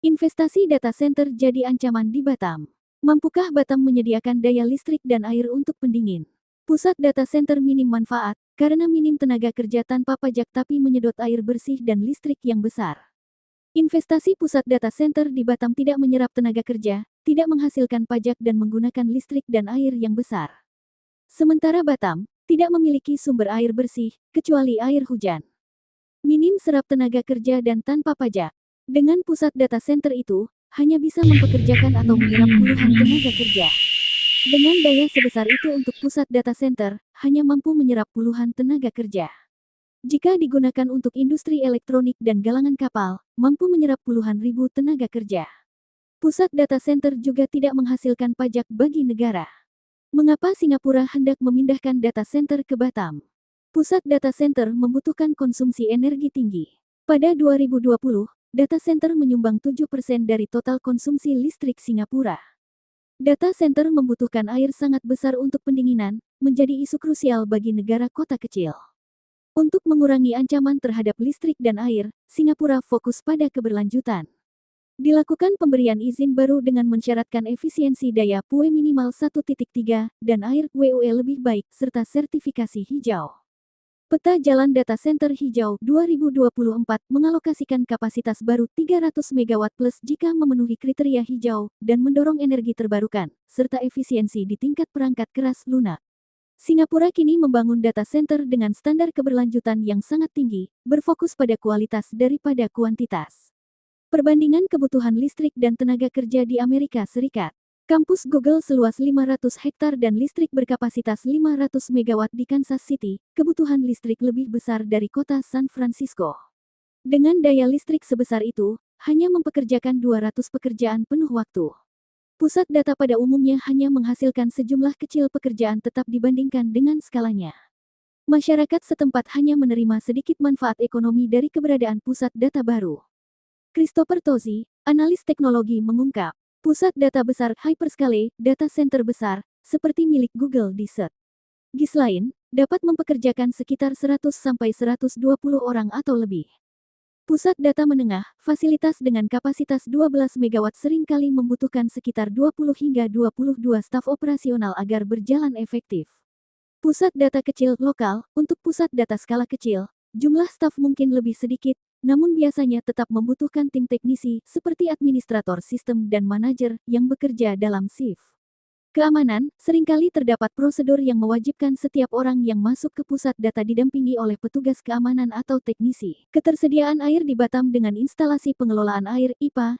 Investasi data center jadi ancaman di Batam. Mampukah Batam menyediakan daya listrik dan air untuk pendingin? Pusat data center minim manfaat, karena minim tenaga kerja tanpa pajak tapi menyedot air bersih dan listrik yang besar. Investasi pusat data center di Batam tidak menyerap tenaga kerja, tidak menghasilkan pajak dan menggunakan listrik dan air yang besar. Sementara Batam tidak memiliki sumber air bersih, kecuali air hujan. Minim serap tenaga kerja dan tanpa pajak. Dengan pusat data center itu, hanya bisa mempekerjakan atau menyerap puluhan tenaga kerja. Dengan daya sebesar itu untuk pusat data center, hanya mampu menyerap puluhan tenaga kerja. Jika digunakan untuk industri elektronik dan galangan kapal, mampu menyerap puluhan ribu tenaga kerja. Pusat data center juga tidak menghasilkan pajak bagi negara. Mengapa Singapura hendak memindahkan data center ke Batam? Pusat data center membutuhkan konsumsi energi tinggi. Pada 2020, data center menyumbang 7% dari total konsumsi listrik Singapura. Data center membutuhkan air sangat besar untuk pendinginan, menjadi isu krusial bagi negara kota kecil. Untuk mengurangi ancaman terhadap listrik dan air, Singapura fokus pada keberlanjutan. Dilakukan pemberian izin baru dengan mensyaratkan efisiensi daya PUE minimal 1.3 dan air WUE lebih baik serta sertifikasi hijau. Peta Jalan Data Center Hijau 2024 mengalokasikan kapasitas baru 300 MW plus jika memenuhi kriteria hijau dan mendorong energi terbarukan, serta efisiensi di tingkat perangkat keras lunak. Singapura kini membangun data center dengan standar keberlanjutan yang sangat tinggi, berfokus pada kualitas daripada kuantitas. Perbandingan kebutuhan listrik dan tenaga kerja di Amerika Serikat. Kampus Google seluas 500 hektar dan listrik berkapasitas 500 MW di Kansas City, kebutuhan listrik lebih besar dari kota San Francisco. Dengan daya listrik sebesar itu, hanya mempekerjakan 200 pekerjaan penuh waktu. Pusat data pada umumnya hanya menghasilkan sejumlah kecil pekerjaan tetap dibandingkan dengan skalanya. Masyarakat setempat hanya menerima sedikit manfaat ekonomi dari keberadaan pusat data baru. Christopher Tozi, analis teknologi mengungkap, pusat data besar hyperscale, data center besar, seperti milik Google di GIS lain, dapat mempekerjakan sekitar 100-120 orang atau lebih. Pusat data menengah, fasilitas dengan kapasitas 12 MW seringkali membutuhkan sekitar 20 hingga 22 staf operasional agar berjalan efektif. Pusat data kecil lokal, untuk pusat data skala kecil, jumlah staf mungkin lebih sedikit, namun biasanya tetap membutuhkan tim teknisi seperti administrator sistem dan manajer yang bekerja dalam shift. Keamanan, seringkali terdapat prosedur yang mewajibkan setiap orang yang masuk ke pusat data didampingi oleh petugas keamanan atau teknisi. Ketersediaan air di Batam dengan instalasi pengelolaan air (IPA)